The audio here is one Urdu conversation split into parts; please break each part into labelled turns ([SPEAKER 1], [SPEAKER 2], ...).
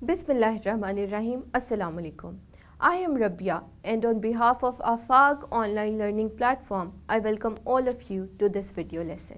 [SPEAKER 1] Bismillahirrahmanirrahim. Assalamu alaikum. I am Rabia, and on behalf of Afaq online learning platform, I welcome all of you to this video lesson.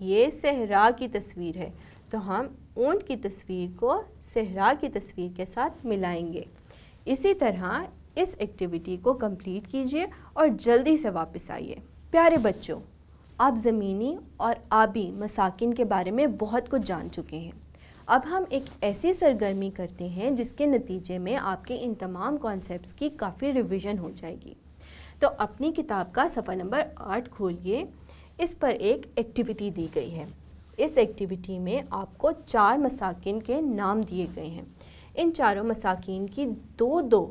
[SPEAKER 1] یہ صحرا کی تصویر ہے، تو ہم اونٹ کی تصویر کو صحرا کی تصویر کے ساتھ ملائیں گے۔ اسی طرح اس ایکٹیویٹی کو کمپلیٹ کیجیے اور جلدی سے واپس آئیے۔ پیارے بچوں، آپ زمینی اور آبی مساکن کے بارے میں بہت کچھ جان چکے ہیں۔ اب ہم ایک ایسی سرگرمی کرتے ہیں جس کے نتیجے میں آپ کے ان تمام کانسیپٹس کی کافی ریویژن ہو جائے گی۔ تو اپنی کتاب کا صفحہ نمبر 8 کھولیے۔ اس پر ایک ایکٹیویٹی دی گئی ہے۔ اس ایکٹیویٹی میں آپ کو 4 مساکن کے نام دیے گئے ہیں۔ ان چاروں مساکین کی دو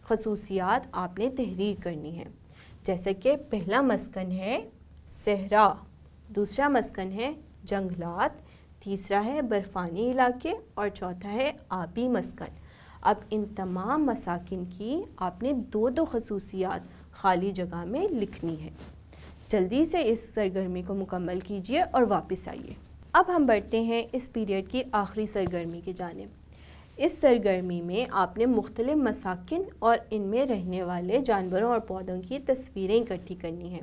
[SPEAKER 1] خصوصیات آپ نے تحریر کرنی ہے، جیسے کہ پہلا مسکن ہے صحرا، دوسرا مسکن ہے جنگلات، تیسرا ہے برفانی علاقے اور چوتھا ہے آبی مسکن۔ اب ان تمام مساکن کی آپ نے دو خصوصیات خالی جگہ میں لکھنی ہے۔ جلدی سے اس سرگرمی کو مکمل کیجیے اور واپس آئیے۔ اب ہم بڑھتے ہیں اس پیریڈ کی آخری سرگرمی کی جانب۔ اس سرگرمی میں آپ نے مختلف مساکن اور ان میں رہنے والے جانوروں اور پودوں کی تصویریں اکٹھی کرنی ہیں۔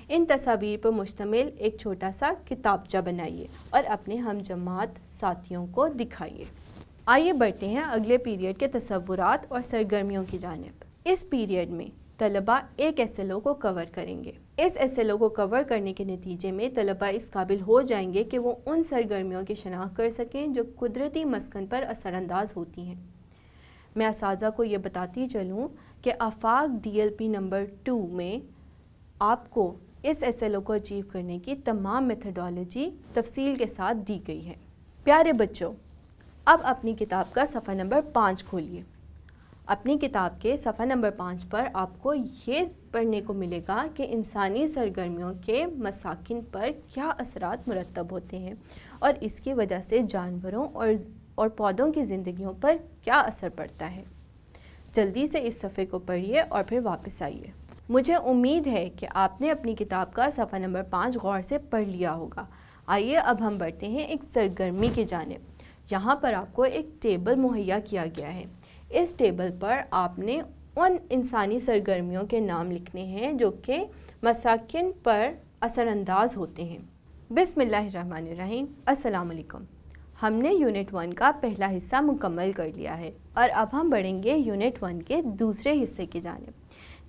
[SPEAKER 1] ان تصاویر پر مشتمل ایک چھوٹا سا کتابچہ بنائیے اور اپنے ہم جماعت ساتھیوں کو دکھائیے۔ آئیے بڑھتے ہیں اگلے پیریڈ کے تصورات اور سرگرمیوں کی جانب۔ اس پیریڈ میں طلباء ایک SLO کو کور کریں گے۔ اس SLO کو کور کرنے کے نتیجے میں طلباء اس قابل ہو جائیں گے کہ وہ ان سرگرمیوں کی شناخت کر سکیں جو قدرتی مسکن پر اثر انداز ہوتی ہیں۔ میں اساتذہ کو یہ بتاتی چلوں کہ آفاق DLP نمبر 2 میں آپ کو اس SLO کو اچیو کرنے کی تمام میتھڈالوجی تفصیل کے ساتھ دی گئی ہے۔ پیارے بچوں، اب اپنی کتاب کا صفحہ نمبر 5 کھولیے۔ اپنی کتاب کے صفحہ نمبر 5 پر آپ کو یہ پڑھنے کو ملے گا کہ انسانی سرگرمیوں کے مساکن پر کیا اثرات مرتب ہوتے ہیں اور اس کی وجہ سے جانوروں اور پودوں کی زندگیوں پر کیا اثر پڑتا ہے۔ جلدی سے اس صفحے کو پڑھیے اور پھر واپس آئیے۔ مجھے امید ہے کہ آپ نے اپنی کتاب کا صفحہ نمبر 5 غور سے پڑھ لیا ہوگا۔ آئیے اب ہم بڑھتے ہیں ایک سرگرمی کی جانب۔ یہاں پر آپ کو ایک ٹیبل مہیا کیا گیا ہے۔ اس ٹیبل پر آپ نے ان انسانی سرگرمیوں کے نام لکھنے ہیں جو کہ مساکن پر اثر انداز ہوتے ہیں۔ بسم اللہ الرحمن الرحیم۔ السلام علیکم۔ ہم نے یونٹ 1 کا پہلا حصہ مکمل کر لیا ہے اور اب ہم بڑھیں گے یونٹ 1 کے دوسرے حصے کی جانب۔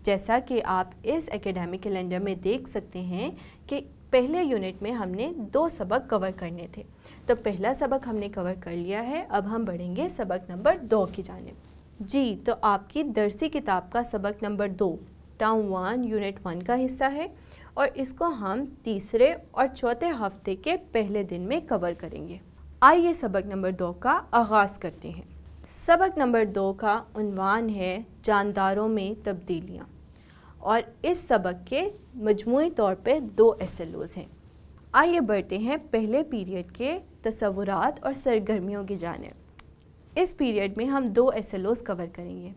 [SPEAKER 1] جیسا کہ آپ اس اکیڈیمک کیلنڈر میں دیکھ سکتے ہیں کہ پہلے یونٹ میں ہم نے 2 سبق کور کرنے تھے، تو پہلا سبق ہم نے کور کر لیا ہے۔ اب ہم بڑھیں گے سبق نمبر 2 کی جانب۔ جی، تو آپ کی درسی کتاب کا سبق نمبر 2 ٹرم 1 یونٹ 1 کا حصہ ہے اور اس کو ہم تیسرے اور چوتھے ہفتے کے پہلے دن میں کور کریں گے۔ آئیے سبق نمبر 2 کا آغاز کرتے ہیں۔ سبق نمبر 2 کا عنوان ہے جانداروں میں تبدیلیاں، اور اس سبق کے مجموعی طور پہ 2 SLOs ہیں۔ آئیے بڑھتے ہیں پہلے پیریڈ کے تصورات اور سرگرمیوں کی جانب۔ اس پیریڈ میں ہم 2 SLOs کور کریں گے۔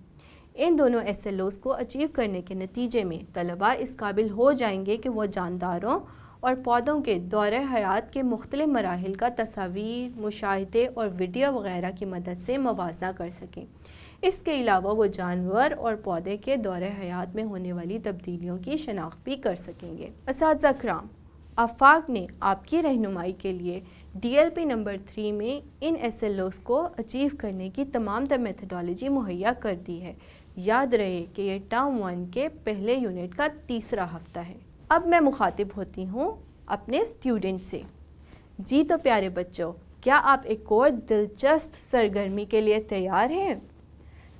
[SPEAKER 1] ان دونوں SLOs کو اچیو کرنے کے نتیجے میں طلباء اس قابل ہو جائیں گے کہ وہ جانداروں اور پودوں کے دورہ حیات کے مختلف مراحل کا تصاویر، مشاہدے اور ویڈیو وغیرہ کی مدد سے موازنہ کر سکیں۔ اس کے علاوہ وہ جانور اور پودے کے دورہ حیات میں ہونے والی تبدیلیوں کی شناخت بھی کر سکیں گے۔ اساتذہ کرام، آفاق نے آپ کی رہنمائی کے لیے DLP نمبر 3 میں ان SLOs کو اچیو کرنے کی تمام تر میتھڈالوجی مہیا کر دی ہے۔ یاد رہے کہ یہ ٹرم 1 کے پہلے یونٹ کا تیسرا ہفتہ ہے۔ اب میں مخاطب ہوتی ہوں اپنے اسٹوڈنٹ سے۔ جی تو پیارے بچوں، کیا آپ ایک اور دلچسپ سرگرمی کے لیے تیار ہیں؟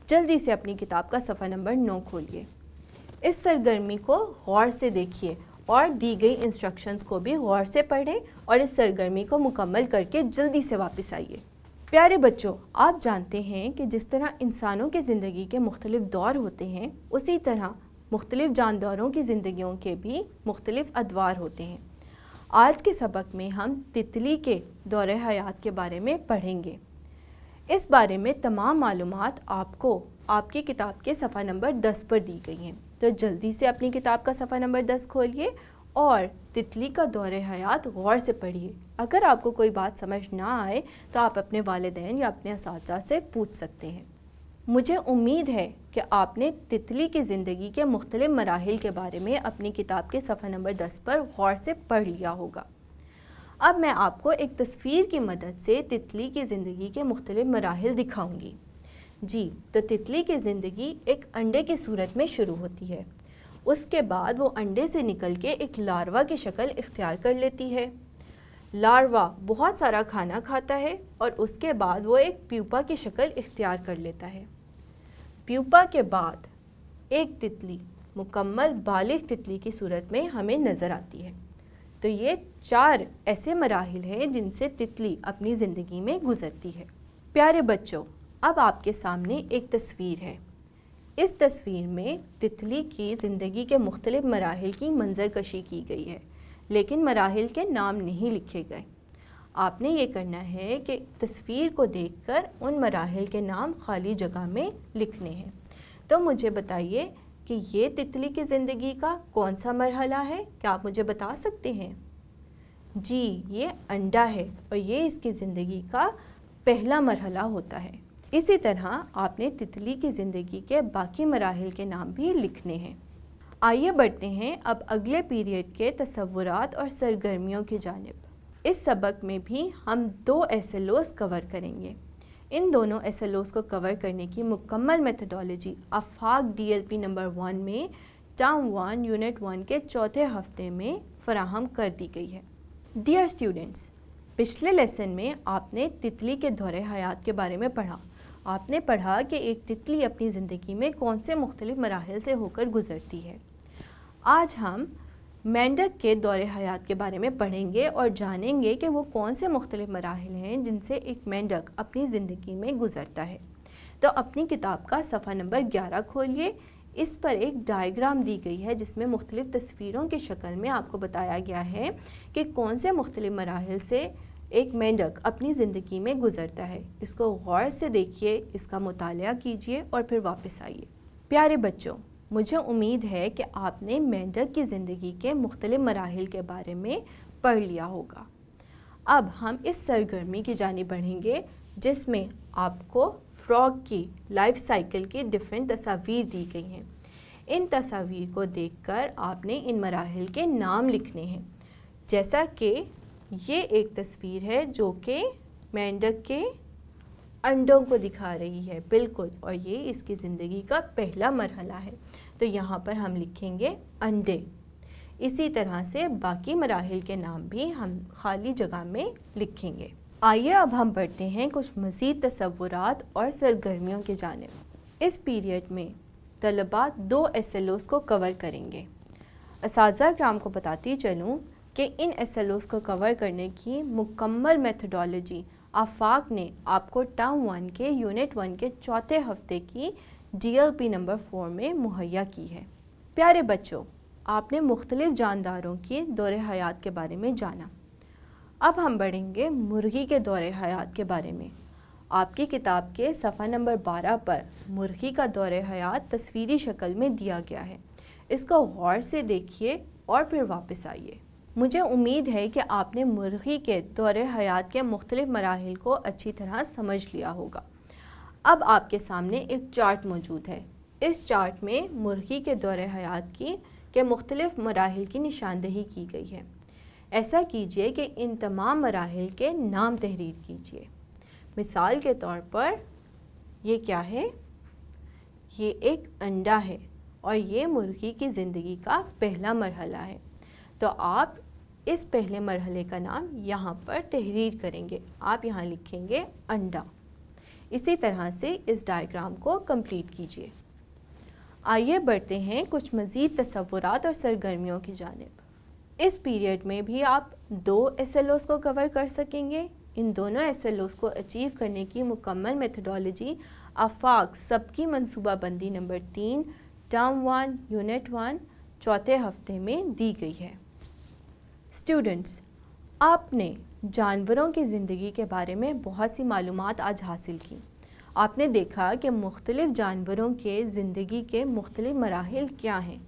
[SPEAKER 1] جلدی سے اپنی کتاب کا صفحہ نمبر 9 کھولیے۔ اس سرگرمی کو غور سے دیکھیے اور دی گئی انسٹرکشنز کو بھی غور سے پڑھیں اور اس سرگرمی کو مکمل کر کے جلدی سے واپس آئیے۔ پیارے بچوں، آپ جانتے ہیں کہ جس طرح انسانوں کی زندگی کے مختلف دور ہوتے ہیں، اسی طرح مختلف جانداروں کی زندگیوں کے بھی مختلف ادوار ہوتے ہیں۔ آج کے سبق میں ہم تتلی کے دورہ حیات کے بارے میں پڑھیں گے۔ اس بارے میں تمام معلومات آپ کو آپ کی کتاب کے صفحہ نمبر 10 پر دی گئی ہیں، تو جلدی سے اپنی کتاب کا صفحہ نمبر 10 کھولیے اور تتلی کا دورہ حیات غور سے پڑھیے۔ اگر آپ کو کوئی بات سمجھ نہ آئے تو آپ اپنے والدین یا اپنے اساتذہ سے پوچھ سکتے ہیں۔ مجھے امید ہے کہ آپ نے تتلی کی زندگی کے مختلف مراحل کے بارے میں اپنی کتاب کے صفحہ نمبر 10 پر غور سے پڑھ لیا ہوگا۔ اب میں آپ کو ایک تصویر کی مدد سے تتلی کی زندگی کے مختلف مراحل دکھاؤں گی۔ جی، تو تتلی کی زندگی ایک انڈے کی صورت میں شروع ہوتی ہے۔ اس کے بعد وہ انڈے سے نکل کے ایک لاروا کی شکل اختیار کر لیتی ہے۔ لاروا بہت سارا کھانا کھاتا ہے اور اس کے بعد وہ ایک پیوپا کی شکل اختیار کر لیتا ہے۔ پیوپا کے بعد ایک تتلی مکمل بالغ تتلی کی صورت میں ہمیں نظر آتی ہے۔ تو یہ 4 ایسے مراحل ہیں جن سے تتلی اپنی زندگی میں گزرتی ہے۔ پیارے بچوں، اب آپ کے سامنے ایک تصویر ہے۔ اس تصویر میں تتلی کی زندگی کے مختلف مراحل کی منظر کشی کی گئی ہے، لیکن مراحل کے نام نہیں لکھے گئے۔ آپ نے یہ کرنا ہے کہ تصویر کو دیکھ کر ان مراحل کے نام خالی جگہ میں لکھنے ہیں۔ تو مجھے بتائیے کہ یہ تتلی کی زندگی کا کون سا مرحلہ ہے؟ کیا آپ مجھے بتا سکتے ہیں؟ جی، یہ انڈا ہے اور یہ اس کی زندگی کا پہلا مرحلہ ہوتا ہے۔ اسی طرح آپ نے تتلی کی زندگی کے باقی مراحل کے نام بھی لکھنے ہیں۔ آئیے بڑھتے ہیں اب اگلے پیریڈ کے تصورات اور سرگرمیوں کی جانب۔ اس سبق میں بھی ہم 2 SLOs کور کریں گے۔ ان دونوں SLOs کو کور کرنے کی مکمل میتھڈالوجی آفاق DLP نمبر 1 میں ٹرم 1 یونٹ 1 کے 4تھے ہفتے میں فراہم کر دی گئی ہے۔ ڈیئر اسٹوڈنٹس، پچھلے لیسن میں آپ نے تتلی کے دور حیات کے بارے میں پڑھا۔ آپ نے پڑھا کہ ایک تتلی اپنی زندگی میں کون سے مختلف مراحل سے ہو کر گزرتی ہے۔ آج ہم مینڈک کے دور حیات کے بارے میں پڑھیں گے اور جانیں گے کہ وہ کون سے مختلف مراحل ہیں جن سے ایک مینڈک اپنی زندگی میں گزرتا ہے۔ تو اپنی کتاب کا صفحہ نمبر 11 کھولیے۔ اس پر ایک ڈائیگرام دی گئی ہے جس میں مختلف تصویروں کی شکل میں آپ کو بتایا گیا ہے کہ کون سے مختلف مراحل سے ایک مینڈک اپنی زندگی میں گزرتا ہے۔ اس کو غور سے دیکھیے، اس کا مطالعہ کیجیے اور پھر واپس آئیے۔ پیارے بچوں، مجھے امید ہے کہ آپ نے مینڈک کی زندگی کے مختلف مراحل کے بارے میں پڑھ لیا ہوگا۔ اب ہم اس سرگرمی کی جانب بڑھیں گے جس میں آپ کو فراگ کی لائف سائیکل کی ڈیفرنٹ تصاویر دی گئی ہیں۔ ان تصاویر کو دیکھ کر آپ نے ان مراحل کے نام لکھنے ہیں، جیسا کہ یہ ایک تصویر ہے جو کہ مینڈک کے انڈوں کو دکھا رہی ہے، بالکل، اور یہ اس کی زندگی کا پہلا مرحلہ ہے۔ تو یہاں پر ہم لکھیں گے انڈے۔ اسی طرح سے باقی مراحل کے نام بھی ہم خالی جگہ میں لکھیں گے۔ آئیے اب ہم بڑھتے ہیں کچھ مزید تصورات اور سرگرمیوں کی جانب۔ اس پیریڈ میں طلباء 2 SLOs کو کور کریں گے۔ اساتذہ کرام کو بتاتی چلوں کہ ان SLOs کو کور کرنے کی مکمل میتھڈالوجی آفاق نے آپ کو ٹرم 1 کے یونٹ 1 کے 4تھے ہفتے کی DLP نمبر 4 میں مہیا کی ہے۔ پیارے بچوں، آپ نے مختلف جانداروں کی دور حیات کے بارے میں جانا۔ اب ہم بڑھیں گے مرغی کے دور حیات کے بارے میں۔ آپ کی کتاب کے صفحہ نمبر 12 پر مرغی کا دور حیات تصویری شکل میں دیا گیا ہے۔ اس کو غور سے دیکھیے اور پھر واپس آئیے۔ مجھے امید ہے کہ آپ نے مرغی کے دور حیات کے مختلف مراحل کو اچھی طرح سمجھ لیا ہوگا۔ اب آپ کے سامنے ایک چارٹ موجود ہے۔ اس چارٹ میں مرغی کے دور حیات کے مختلف مراحل کی نشاندہی کی گئی ہے۔ ایسا کیجئے کہ ان تمام مراحل کے نام تحریر کیجئے۔ مثال کے طور پر یہ کیا ہے؟ یہ ایک انڈا ہے اور یہ مرغی کی زندگی کا پہلا مرحلہ ہے۔ تو آپ اس پہلے مرحلے کا نام یہاں پر تحریر کریں گے۔ آپ یہاں لکھیں گے انڈا۔ اسی طرح سے اس ڈائیگرام کو کمپلیٹ کیجئے۔ آئیے بڑھتے ہیں کچھ مزید تصورات اور سرگرمیوں کی جانب۔ اس پیریڈ میں بھی آپ 2 SLOs کو کور کر سکیں گے۔ ان دونوں SLOs کو اچیو کرنے کی مکمل میتھڈالوجی آفاق سب کی منصوبہ بندی نمبر 3 ٹرم 1 یونٹ 1 4تھے ہفتے میں دی گئی ہے۔ اسٹوڈنٹس، آپ نے جانوروں کی زندگی کے بارے میں بہت سی معلومات آج حاصل کی۔ آپ نے دیکھا کہ مختلف جانوروں کے زندگی کے مختلف مراحل کیا ہیں۔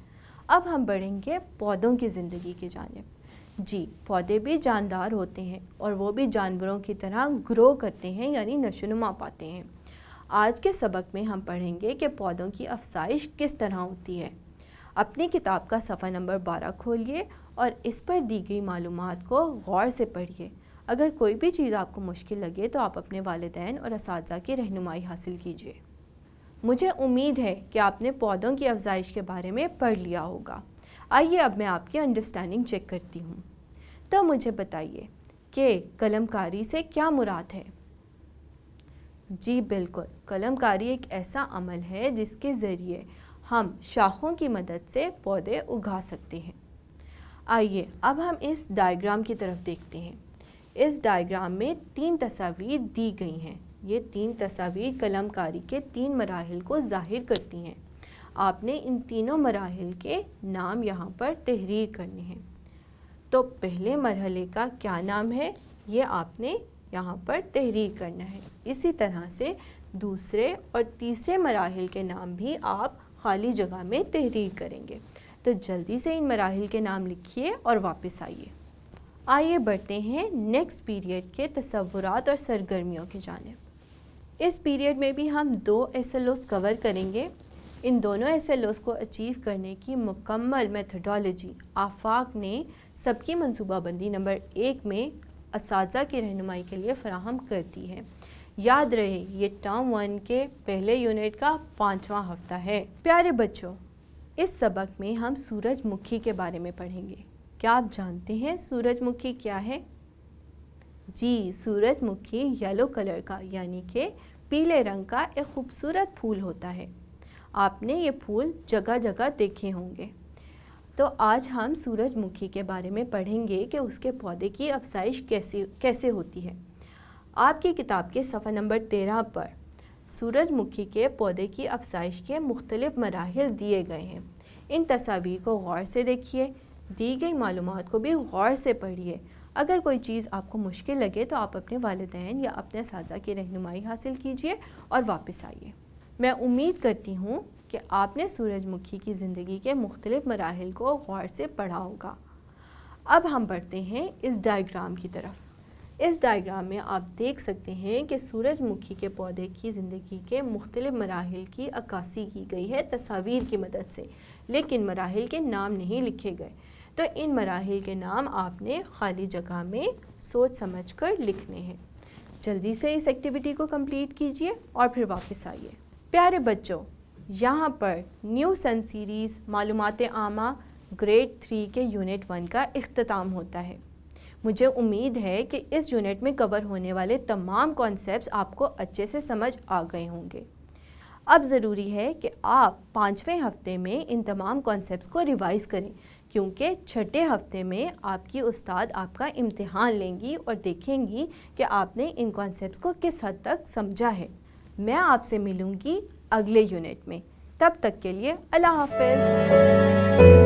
[SPEAKER 1] اب ہم بڑھیں گے پودوں کی زندگی کی جانب۔ جی، پودے بھی جاندار ہوتے ہیں اور وہ بھی جانوروں کی طرح گرو کرتے ہیں، یعنی نشوونما پاتے ہیں۔ آج کے سبق میں ہم پڑھیں گے کہ پودوں کی افزائش کس طرح ہوتی ہے۔ اپنی کتاب کا صفحہ نمبر 12 کھولیے اور اس پر دی گئی معلومات کو غور سے پڑھیے۔ اگر کوئی بھی چیز آپ کو مشکل لگے تو آپ اپنے والدین اور اساتذہ کی رہنمائی حاصل کیجیے۔ مجھے امید ہے کہ آپ نے پودوں کی افزائش کے بارے میں پڑھ لیا ہوگا۔ آئیے اب میں آپ کی انڈرسٹینڈنگ چیک کرتی ہوں۔ تو مجھے بتائیے کہ قلم کاری سے کیا مراد ہے؟ جی بالکل، قلم کاری ایک ایسا عمل ہے جس کے ذریعے ہم شاخوں کی مدد سے پودے اگا سکتے ہیں۔ آئیے اب ہم اس ڈائیگرام کی طرف دیکھتے ہیں۔ اس ڈائیگرام میں 3 تصاویر دی گئی ہیں۔ یہ 3 تصاویر قلم کاری کے 3 مراحل کو ظاہر کرتی ہیں۔ آپ نے ان تینوں مراحل کے نام یہاں پر تحریر کرنے ہیں۔ تو پہلے مرحلے کا کیا نام ہے، یہ آپ نے یہاں پر تحریر کرنا ہے۔ اسی طرح سے دوسرے اور تیسرے مراحل کے نام بھی آپ خالی جگہ میں تحریر کریں گے۔ تو جلدی سے ان مراحل کے نام لکھیے اور واپس آئیے۔ آئیے بڑھتے ہیں نیکسٹ پیریڈ کے تصورات اور سرگرمیوں کی جانب۔ اس پیریڈ میں بھی ہم 2 SLOs کور کریں گے۔ ان دونوں SLOs کو اچیو کرنے کی مکمل میتھڈالوجی آفاق نے سب کی منصوبہ بندی نمبر 1 میں اساتذہ کی رہنمائی کے لیے فراہم کرتی ہے۔ یاد رہے یہ ٹرم 1 کے پہلے یونٹ کا 5واں ہفتہ ہے۔ پیارے بچوں، اس سبق میں ہم سورج مکھی کے بارے میں پڑھیں گے۔ کیا آپ جانتے ہیں سورج مکھی کیا ہے؟ جی، سورج مکھی یلو کلر کا یعنی کہ پیلے رنگ کا ایک خوبصورت پھول ہوتا ہے۔ آپ نے یہ پھول جگہ جگہ دیکھے ہوں گے۔ تو آج ہم سورج مکھی کے بارے میں پڑھیں گے کہ اس کے پودے کی افزائش کیسے ہوتی ہے۔ آپ کی کتاب کے صفحہ نمبر 13 پر سورج مکھی کے پودے کی افزائش کے مختلف مراحل دیے گئے ہیں۔ ان تصاویر کو غور سے دیکھیے، دی گئی معلومات کو بھی غور سے پڑھیے۔ اگر کوئی چیز آپ کو مشکل لگے تو آپ اپنے والدین یا اپنے اساتذہ کی رہنمائی حاصل کیجیے اور واپس آئیے۔ میں امید کرتی ہوں کہ آپ نے سورج مکھی کی زندگی کے مختلف مراحل کو غور سے پڑھا ہوگا۔ اب ہم بڑھتے ہیں اس ڈائیگرام کی طرف۔ اس ڈائیگرام میں آپ دیکھ سکتے ہیں کہ سورج مکھی کے پودے کی زندگی کے مختلف مراحل کی عکاسی کی گئی ہے تصاویر کی مدد سے، لیکن مراحل کے نام نہیں لکھے گئے۔ تو ان مراحل کے نام آپ نے خالی جگہ میں سوچ سمجھ کر لکھنے ہیں۔ جلدی سے اس ایکٹیویٹی کو کمپلیٹ کیجیے اور پھر واپس آئیے۔ پیارے بچوں، یہاں پر نیو سن سیریز معلومات عامہ گریڈ 3 کے یونٹ 1 کا اختتام ہوتا ہے۔ مجھے امید ہے کہ اس یونٹ میں کور ہونے والے تمام کانسیپٹس آپ کو اچھے سے سمجھ آ گئے ہوں گے۔ اب ضروری ہے کہ آپ 5ویں ہفتے میں ان تمام کانسیپٹس کو ریوائز کریں، کیونکہ 6 ہفتے میں آپ کی استاد آپ کا امتحان لیں گی اور دیکھیں گی کہ آپ نے ان کانسیپٹس کو کس حد تک سمجھا ہے۔ میں آپ سے ملوں گی اگلے یونٹ میں۔ تب تک کے لیے اللہ حافظ۔